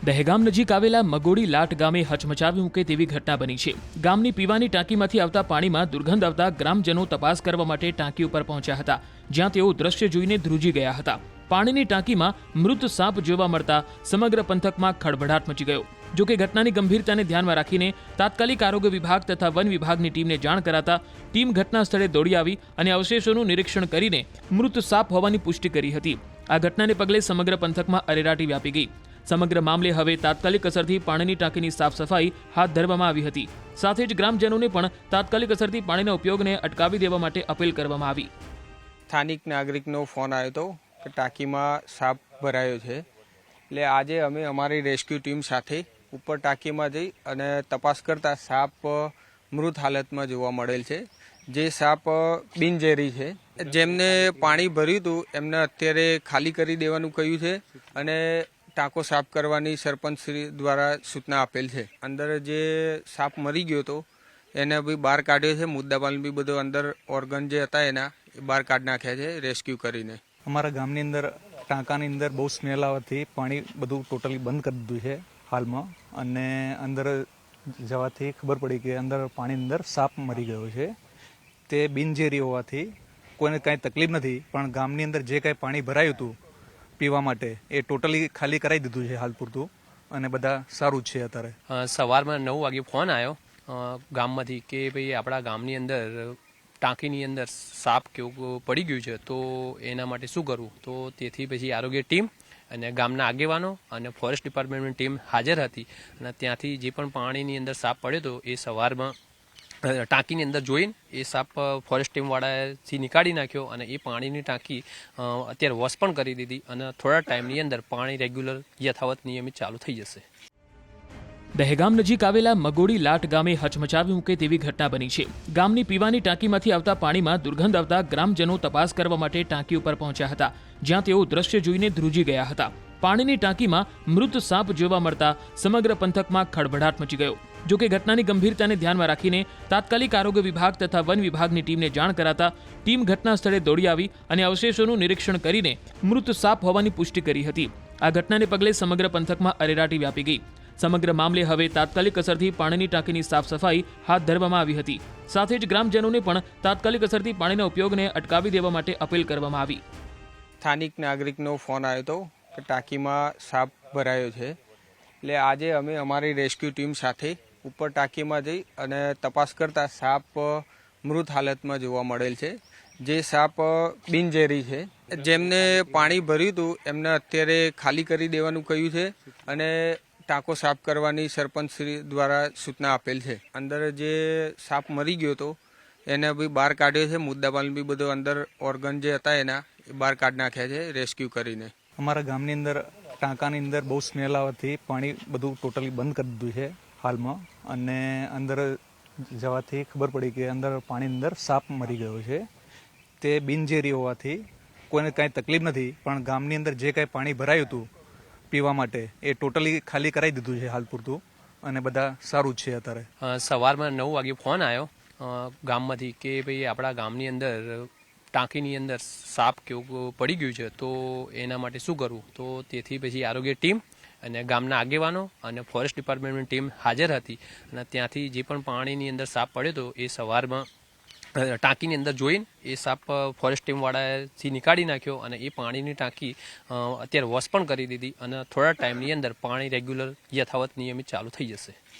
દહેગામ નજીક આવેલા મગોડી લાટ ગામે હચમચાવી મૂકે તેવી ઘટના બની છે। ગામની પીવાની ટાંકીમાંથી આવતા પાણીમાં દુર્ગંધ આવતા ગ્રામજનો તપાસ કરવા માટે ટાંકી ઉપર પહોંચ્યા હતા, જ્યાં તેઓ દ્રશ્ય જોઈને ધ્રુજી ગયા હતા। પાણીની ટાંકીમાં મૃત સાપ જોવા મળતા સમગ્ર પંથકમાં ખળભળાટ મચી ગયો। જો કે ઘટનાની ગંભીરતાને ધ્યાનમાં રાખીને તાત્કાલિક આરોગ્ય વિભાગ તથા વન વિભાગની ટીમને જાણ કરાતા ટીમ ઘટના સ્થળે દોડી આવી અને અવશેષોનું નિરીક્ષણ કરીને મૃત સાપ હોવાની પુષ્ટિ કરી હતી। આ ઘટનાને પગલે સમગ્ર પંથકમાં અરેરાટી વ્યાપી ગઈ। સમગ્ર મામલે હવે તાત્કાલિક અસરથી પાણીની ટાંકીની સાફ સફાઈ હાથ ધરવામાં આવી હતી। સાથે જ ગ્રામજનોને પણ તાત્કાલિક અસરથી પાણીના ઉપયોગને અટકાવી દેવા માટે અપીલ કરવામાં આવી। સ્થાનિક નાગરિકનો ફોન આવ્યો હતો કે ટાંકીમાં સાપ ભરાયો છે, એટલે આજે અમે અમારી રેસ્ક્યુ ટીમ સાથે ઉપર ટાંકીમાં જઈ અને તપાસ કરતા સાપ મૃત હાલતમાં જોવા મળેલ છે। જે સાપ બિનઝેરી છે, જેમને પાણી ભર્યું હતું એમને અત્યારે ખાલી કરી દેવાનું કહ્યું છે અને ટાંકો સાફ કરવાની સરપંચશ્રી દ્વારા સૂચના આપેલ છે। અંદર જે સાપ મરી ગયો હતો એને બી બહાર કાઢ્યો છે, મુદ્દામાલ બી બધો અંદર ઓર્ગન જે હતા એના બહાર કાઢી નાખ્યા છે રેસ્ક્યુ કરીને। અમારા ગામની અંદર ટાંકાની અંદર બહુ સ્મેલ આવવાથી પાણી બધું ટોટલી બંધ કરી દીધું છે હાલમાં, અને અંદર જવાથી ખબર પડી કે અંદર પાણી અંદર સાપ મરી ગયો છે। તે બિનઝેરી હોવાથી કોઈને કાંઈ તકલીફ નથી, પણ ગામની અંદર જે કાંઈ પાણી ભરાયું હતું પીવા માટે એ ટોટલી ખાલી કરાવી દીધું છે હાલ પૂરતું, અને બધા સારું જ છે અત્યારે। સવારમાં 9 વાગે ફોન આવ્યો ગામમાંથી કે ભાઈ આપણા ગામની અંદર ટાંકીની અંદર સાપ કેવું પડી ગયું છે, તો એના માટે શું કરવું। તો તેથી પછી આરોગ્ય ટીમ અને ગામના આગેવાનો અને ફોરેસ્ટ ડિપાર્ટમેન્ટની ટીમ હાજર હતી, અને ત્યાંથી જે પણ પાણીની અંદર સાપ પડ્યો હતો એ સવારમાં ટાંકીની અંદર જોઈને એ સાપ ફોરેસ્ટ ટીમવાળાથી નીકાળી નાખ્યો, અને એ પાણીની ટાંકી અત્યારે વોશ પણ કરી દીધી, અને થોડા ટાઈમની અંદર પાણી રેગ્યુલર યથાવત નિયમિત ચાલુ થઈ જશે। દહેગામ નજીક આવેલા મગોડી લાટ ગામે હચમચાવી મૂકે તેવી ઘટના બની છે। ગામની પીવાની ટાંકીમાંથી આવતા પાણીમાં દુર્ગંધ આવતા ગ્રામજનો તપાસ કરવા માટે ટાંકી ઉપર પહોંચ્યા હતા, જ્યાં તેઓ દ્રશ્ય જોઈને ધ્રુજી ગયા હતા। પાણીની ટાંકીમાં મૃત સાપ જોવા મળતા સમગ્ર પંથકમાં ખળભળાટ મચી ગયો। જો કે ઘટનાની ગંભીરતાને ધ્યાનમાં રાખીને તાત્કાલિક આરોગ્ય વિભાગ તથા વન વિભાગની ટીમને જાણ કરાતા ટીમ ઘટના સ્થળે દોડી આવી અને અવશેષોનું નિરીક્ષણ કરીને મૃત સાપ હોવાની પુષ્ટિ કરી હતી। આ ઘટનાને પગલે સમગ્ર પંથકમાં અરેરાટી વ્યાપી ગઈ। સમગ્ર મામલે હવે તાત્કાલિક અસરથી પાણીની ટાંકીની સાફ સફાઈ હાથ ધરવામાં આવી હતી। સાથે જ ગ્રામજનોને પણ તાત્કાલિક અસરથી પાણીના ઉપયોગને અટકાવી દેવા માટે અપીલ કરવામાં આવી। સ્થાનિક નાગરિકનો ફોન આવ્યો હતો કે ટાંકીમાં સાપ ભરાયો છે, એટલે આજે અમે અમારી રેસ્ક્યુ ટીમ સાથે ઉપર ટાંકીમાં જઈ અને તપાસ કરતા સાપ મૃત હાલતમાં જોવા મળેલ છે। જે સાપ બિનઝેરી છે, જેમને પાણી ભર્યું હતું એમને અત્યારે ખાલી કરી દેવાનું કહ્યું છે અને ટાંકો સાફ કરવાની સરપંચશ્રી દ્વારા સૂચના આપેલ છે। અંદર જે સાપ મરી ગયો હતો એને બી બહાર કાઢ્યો છે, મુદ્દામાલ બી બધો અંદર ઓર્ગન જે હતા એના બહાર કાઢી નાખ્યા છે રેસ્ક્યુ કરીને। અમારા ગામની અંદર ટાંકાની અંદર બહુ સ્મેલ આવવાથી પાણી બધું ટોટલી બંધ કરી દીધું છે હાલમાં, અને અંદર જવાથી ખબર પડી કે અંદર પાણીની અંદર સાપ મરી ગયો છે। તે બિનઝેરી હોવાથી કોઈને કાંઈ તકલીફ નથી, પણ ગામની અંદર જે કાંઈ પાણી ભરાયું હતું પીવા માટે એ ટોટલી ખાલી કરાવી દીધું છે હાલ પૂરતું, અને બધા સારું જ છે અત્યારે। સવારમાં 9 વાગે ફોન આવ્યો ગામમાંથી કે ભાઈ આપણા ગામની અંદર ટાંકીની અંદર સાપ કેવું પડી ગયું છે, તો એના માટે શું કરવું। તો તેથી પછી આરોગ્ય ટીમ અને ગામના આગેવાનો અને ફોરેસ્ટ ડિપાર્ટમેન્ટની ટીમ હાજર હતી, અને ત્યાંથી જે પણ પાણીની અંદર સાપ પડ્યો હતો એ સવારમાં ટાંકીની અંદર જોઈને એ સાપ ફોરેસ્ટ ટીમવાળાથી નીકાળી નાખ્યો, અને એ પાણીની ટાંકી અત્યારે વોશ પણ કરી દીધી, અને થોડા ટાઈમની અંદર પાણી રેગ્યુલર યથાવત નિયમિત ચાલુ થઈ જશે।